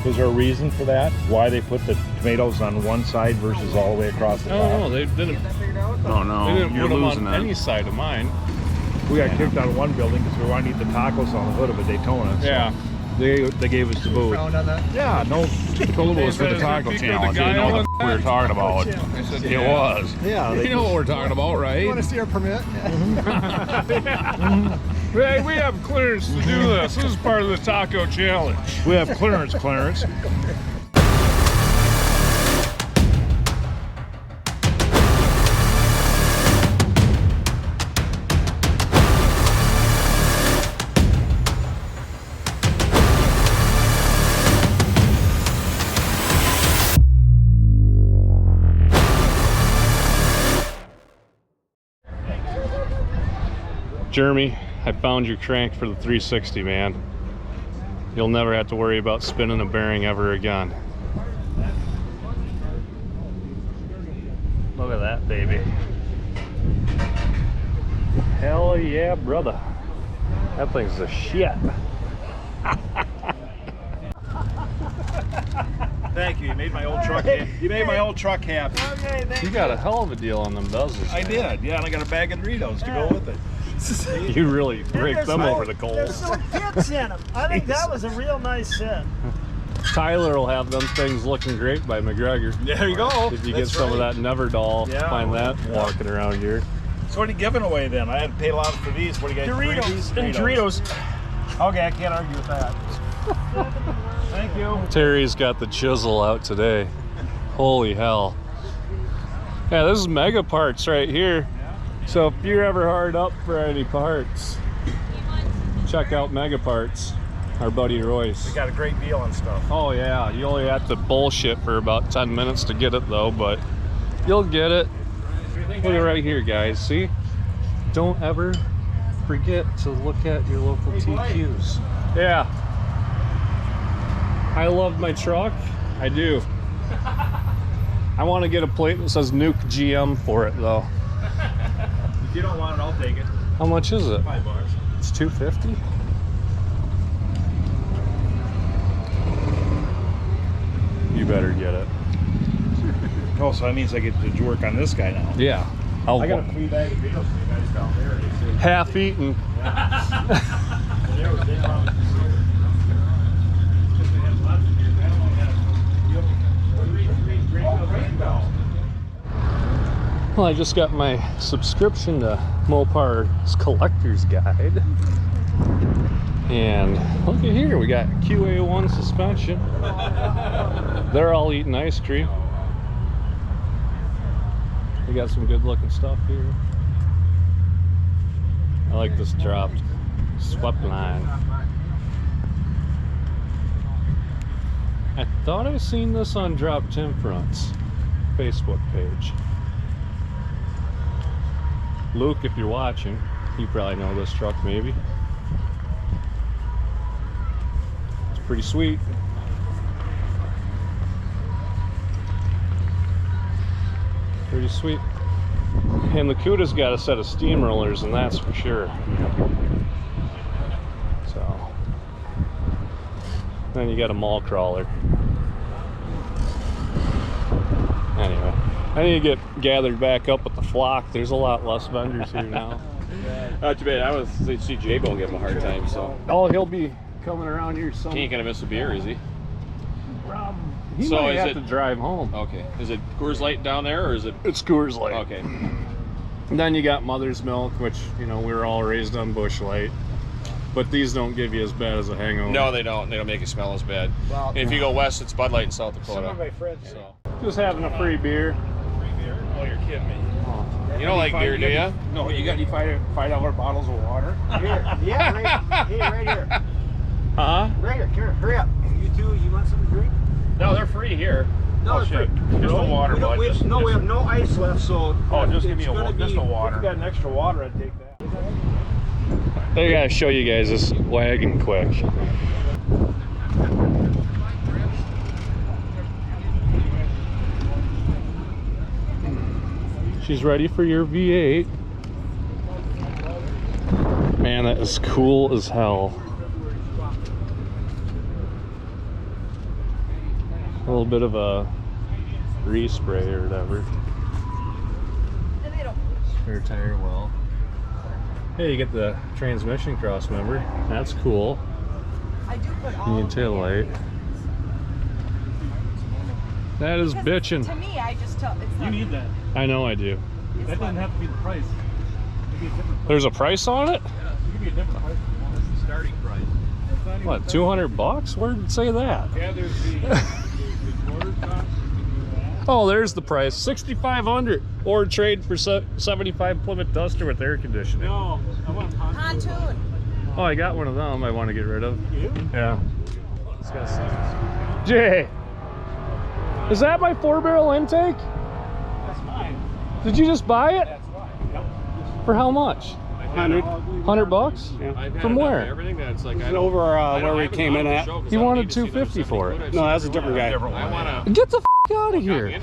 Was there a reason for that? Why they put the tomatoes on one side versus all the way across the top? No, they didn't. Oh no, They didn't you're put them losing on that. any side of mine. We got kicked out of one building because we wanted to eat the tacos on the hood of a Daytona. So Yeah. they gave us the boot. Yeah, no. Told it was for the taco challenge. You know what we were talking about. I said, It was. Yeah, You know what we're talking about, right? You want to see our permit? Hey, we have clearance to do this. This is part of the taco challenge. We have clearance, Clarence. Jeremy, I found your crank for the 360, man. You'll never have to worry about spinning a bearing ever again. Look at that, baby. Hell yeah, brother. That thing's a shit. Thank you. You made my old truck. You made my old truck happy. Okay, thank You got a hell of a deal on them bezels. I did. Yeah, and I got a bag of Doritos to go with it. You really raked them over the There's coals. some hits in them. I think that was a real nice set. Tyler will have them things looking great by McGregor. There you go. If you get some of that Neverdoll, Yeah, find that walking around here. So what are you giving away then? I had to pay a lot for these. What do you guys? Doritos. And Doritos. Okay, I can't argue with that. Thank you. Terry's got the chisel out today. Holy hell. Yeah, this is Mega Parts right here. So if you're ever hard up for any parts, check out Mega Parts, our buddy Royce. We got a great deal on stuff. Oh yeah, you only have to bullshit for about 10 minutes to get it though, but you'll get it. Look at right here, guys, see? Don't ever forget to look at your local TQs. Yeah. I love my truck, I do. I want to get a plate that says Nuke GM for it though. If you don't want it, I'll take it. How much is it? $5. It's $250. You better get it. Oh, so that means I get to work on this guy now. Yeah. I got a free bag of Doritos for you guys down there. half eaten. Well, I just got my subscription to Mopars Collector's Guide. And look at here, we got QA1 suspension. They're all eating ice cream. We got some good looking stuff here. I like this dropped swept line. I thought I seen this on Drop Tim Front's Facebook page. Luke, if you're watching, you probably know this truck maybe. It's pretty sweet. Pretty sweet. And the Cuda's got a set of steam rollers, and that's for sure. So, then you got a mall crawler. Anyway, I need to get gathered back up with the flock. There's a lot less vendors here now. Not too bad. I was see J-Bone give him a hard time, so. Oh, he'll be coming around here soon. He ain't gonna miss a beer, is he? He So might is have it- to drive home. Okay. Is it Coors Light down there, or is it? It's Coors Light. Okay. And then you got Mother's Milk, which, you know, we were all raised on Busch Light. But these don't give you as bad as a hangover. No, they don't. They don't make it smell as bad. Well, And if you go west, it's Bud Light in South some of my Dakota. friends. So. Just having a free beer. Oh, you're kidding me. You don't like beer, do you? No, you got any $5 bottles of water? Here, yeah, right here. Huh? Right here, here, hurry up. You two, you want something to drink? No, they're free here. No, Oh, shit. Just a water, we bud. we Just- have no ice left, so. Oh, just give me it's gonna just a be- water. If you got an extra water, I'd take that. I gotta show you guys this wagon quick. She's ready for your V8. Man, that is cool as hell. little bit of a respray or whatever. Spare tire well. Hey, you get the transmission cross member. That's cool. I do put all Union tail light. That is bitchin'. To me, I just tell it's You need that. I know I do. That doesn't have to be the price. It could be a different price. There's a price on it? It could be a different price. That's the starting price. What, 200 bucks? Where did it say that? Yeah, there's the motor cost. Oh, there's the price. 6,500 or trade for 75 Plymouth Duster with air conditioning. No, I want a pontoon. pontoon. Oh, I got one of them I want to get rid of. You? Yeah. Jay, is that my 4-barrel intake? That's mine. Did you just buy it? That's mine. Yep. For how much? 100 bucks? From where? Everything that's like Over where we came in at. He wanted 250 for it. No, that's a different guy. Get the f out of here.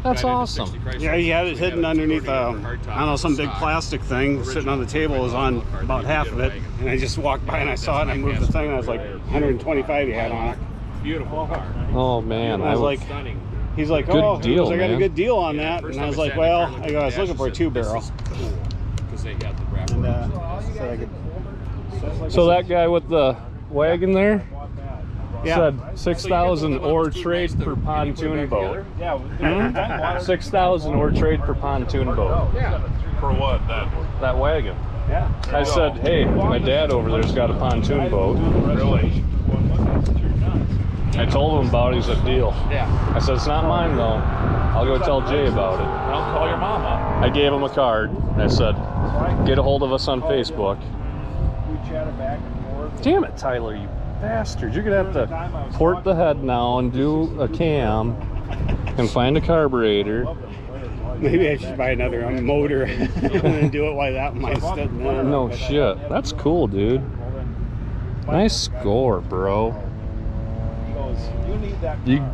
That's awesome. Yeah, he had it hidden underneath, I don't know, some big plastic thing sitting on the table. It was on about half of it. And I just walked by and I saw it and I moved the thing and I was like, 125 he had on it. Beautiful car. Oh man, I was like, Stunning. he's like, Good oh, deal, I got man. a good deal on that. And I was like, well, I was looking for a 2-barrel. Because they had the wrap. And said I could. so that guy with the wagon there Yeah. said 6,000 or trade per pontoon boat. Yeah. 6,000 or trade per pontoon boat. For what? That wagon. Yeah. I said, hey, my dad over there's got a pontoon boat. Really? I told him about it. He said, deal. Yeah. I said, it's not mine though. I'll go tell Jay about it. I'll call your mom up. I gave him a card and I said, get a hold of us on Facebook. We chatted back and forth. Damn it, Tyler, you bastard. You're gonna have to port the head now and do a cam and find a carburetor. Maybe I should buy another motor and do it while that mine's sitting there. No shit. That's cool, dude. Nice score, bro. He goes, you need that car. You,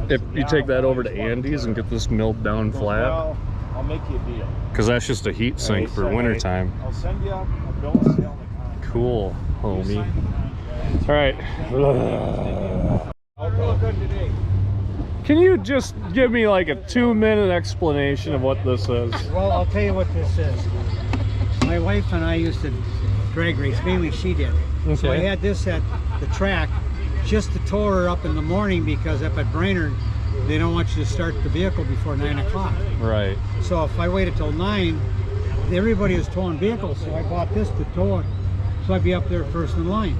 if you take that over to Andy's and get this milled down He goes, flat, well, I'll make you a deal. because that's just a heat sink for wintertime. I'll send you a bill of sale. Cool, homie. All right. How real good today? Can you just give me like a 2-minute explanation of what this is? Well, I'll tell you what this is. My wife and I used to drag race, mainly she did. So I Okay. had this at the track just to tow her up in the morning because up at Brainerd, they don't want you to start the vehicle before 9 o'clock. Right. So if I waited till 9, everybody was towing vehicles, so I bought this to tow it. So I'd be up there first in line.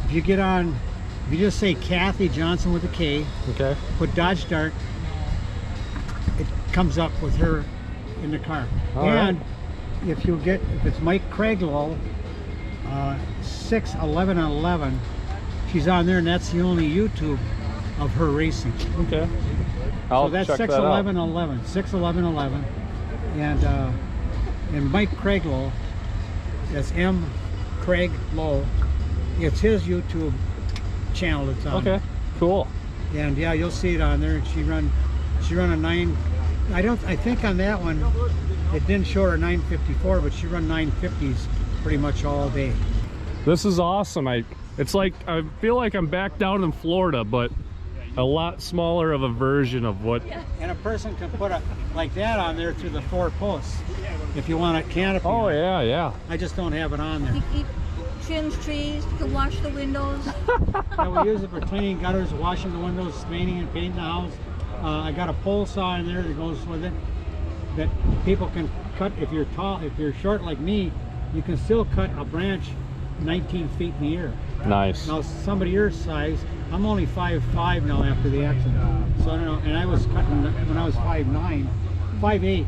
If you get on, if you just say Kathy Johnson with a K, Okay. put Dodge Dart, it comes up with her in the car. All and if it's Mike Craiglow, 6, 11, and 11, she's on there, and that's the only YouTube of her racing. Okay. I'll So that's check 6, that 11, out. 11, 6, 11, 11, and Mike Craiglow, that's M. Craig Lowe. It's his YouTube channel that's on. Okay. Cool. And yeah, you'll see it on there. She run a 9. I think on that one it didn't show her 954, but she run 950s pretty much all day. This is awesome. It's like I feel like I'm back down in Florida, but a lot smaller of a version of what. And a person can put a like that on there through the 4 posts if you want a canopy. Oh yeah, yeah. I just don't have it on there. He trims trees, you can wash the windows. Yeah, we use it for cleaning gutters, washing the windows, staining and painting the house. I got a pole saw in there that goes with it that people can cut. If you're tall, if you're short like me, you can still cut a branch 19 feet in the air. Nice. Now somebody your size, I'm only 5'5" now after the accident. So I don't know, and I was cutting when I was 5'9", 5'8",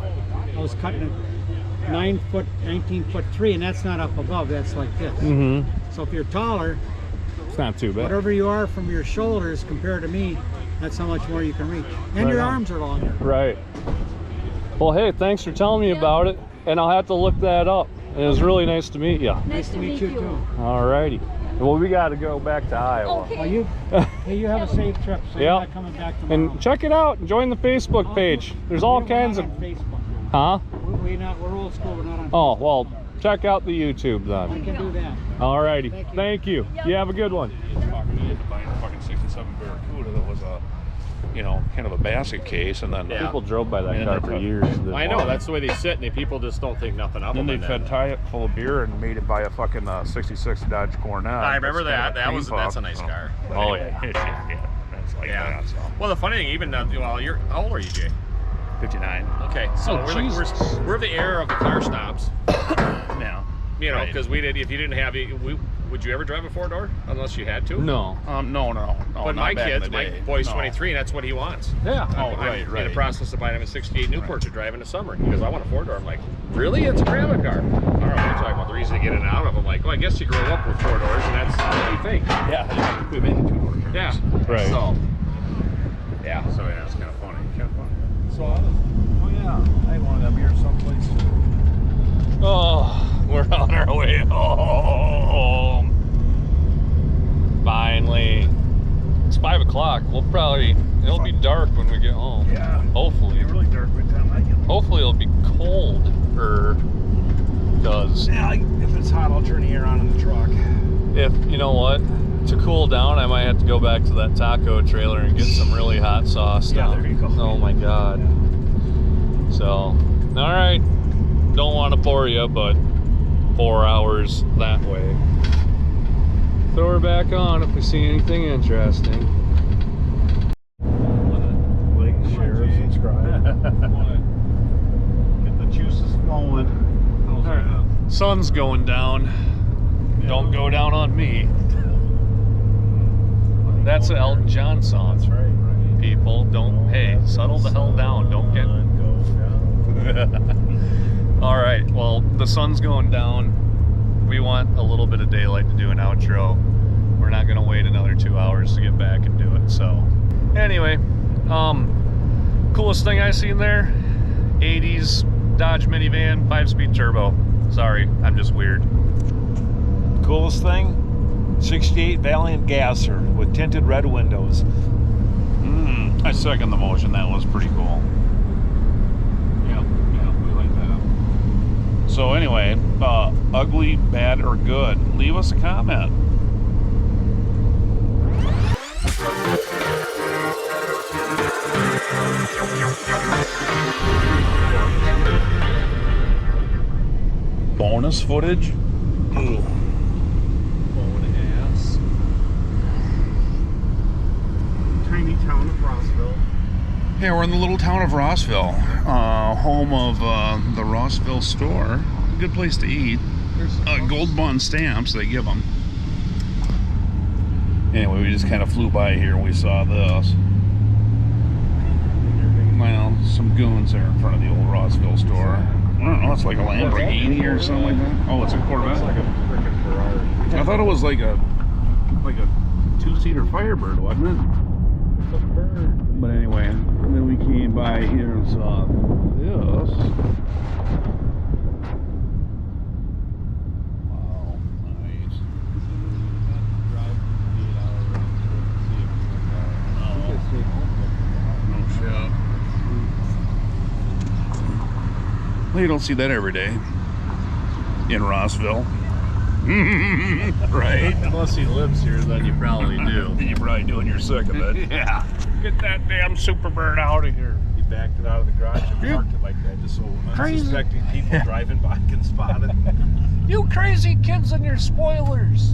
I was cutting it 9 foot, 19 foot 3, and that's not up above, that's like this. Mm-hmm. So if you're taller, It's not too bad. whatever you are from your shoulders compared to me, that's how much more you can reach. And Right your on. arms are longer. Right. Well, hey, thanks for telling me about it, and I'll have to look that up. It was really nice to meet you. Nice to meet you. too. Alrighty. Well, we got to go back to Iowa. Okay. Well, hey, you have a safe trip, so you're Yeah. not coming back tomorrow. And check it out. Join the Facebook page. There's all We're kinds not of. on Facebook. Huh? We're old school, we're not on Oh, well, check out the YouTube I then. can do that. Alrighty. Thank you. You have a good one. Fucking 67 Barracuda that was a you know, kind of a basket case, and then People drove by that And car they're for put- years. I know, that's the way they sit, and people just don't think nothing of then them. they tie it full of beer and made it by a fucking 66 Dodge Coronet. I remember That's kind that. of That's a cream nice puff, car. But Oh, anyway, yeah. That's like Yeah. that. So Well, the funny thing, even well, you're how old are you, Jay? 59. Okay, so we're the era of the car stops. Yeah. You know, Right. because we did. If you didn't have it, would you ever drive a 4-door unless you had to? No. No. But not my back in kids, the my day. boy's No. 23, and that's what he wants. Yeah. Oh, I'm right. in the process of buying him a 68 Newport to drive in the summer. He goes, I want a 4-door. I'm like, really? It's a grandma car. I don't know what you're talking about. The reason to get in and out of. I'm like, well, I guess you grow up with 4 doors, and that's what you think. Yeah, we made 2-door cars. Yeah. Right. So, yeah, it's kind of funny. So, oh yeah, I wanted a beer someplace. Oh, we're on our way home. Finally. It's 5 o'clock. It'll be dark when we get home. Yeah. Hopefully. It's really dark by the time I get home. Hopefully it'll be cold. Because Yeah, if it's hot, I'll turn the air on in the truck. if, you know what, to cool down, I might have to go back to that taco trailer and get some really hot sauce. Yeah, down. there you go. Oh my God. So, all right. Don't want to bore you, but 4 hours that way. So we're back on if we see anything interesting. Like, share, subscribe. Get the juices flowing. Sun's going down. Don't go down on me. That's an Elton John song. That's right. People, don't, hey, settle the hell down. Don't get... All right, well, the sun's going down. We want a little bit of daylight to do an outro. We're not gonna wait another 2 hours to get back and do it. So anyway, coolest thing I seen there, 80s Dodge minivan, 5-speed turbo. Sorry, I'm just weird. Coolest thing? 68 Valiant Gasser with tinted red windows. I second the motion. That was pretty cool. Yeah, we like that. So anyway, ugly, bad, or good, leave us a comment. Bonus footage? Tiny town of Rossville. Yeah, we're in the little town of Rossville, home of the Rossville store. Good place to eat. Gold Bond stamps they give them. Anyway, we just kind of flew by here and we saw this. Well, some goons there in front of the old Rossville store. I don't know, it's like a Lamborghini or something like that. Oh, it's a Corvette. It's like a freaking Ferrari. I thought it was like a 2-seater Firebird, wasn't it? But anyway, then we came by here and saw this. Wow, nice. No shit. Well, you don't see that every day in Rossville. Right? Unless he lives here, then you probably do. You're probably doing your sick of it. Yeah. Get that damn Superbird out of here. He backed it out of the garage and parked it like that just so unsuspecting people driving by can spot it. You crazy kids and your spoilers.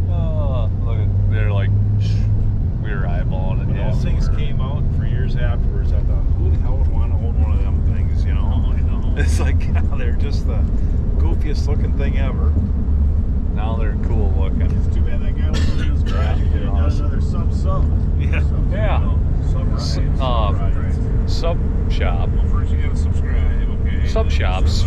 Oh, look at, they're like, we were eyeballing it. When Yeah, those things came out for years afterwards, I thought, who the hell would want to own one of them things, you know? Oh, I know. It's like, they're just the goofiest looking thing ever. Now they're cool looking. It's too bad that guy was in his garage. He got another sub. Yeah. Sub Sub shop. Well, first you gotta subscribe, okay? Sub shops.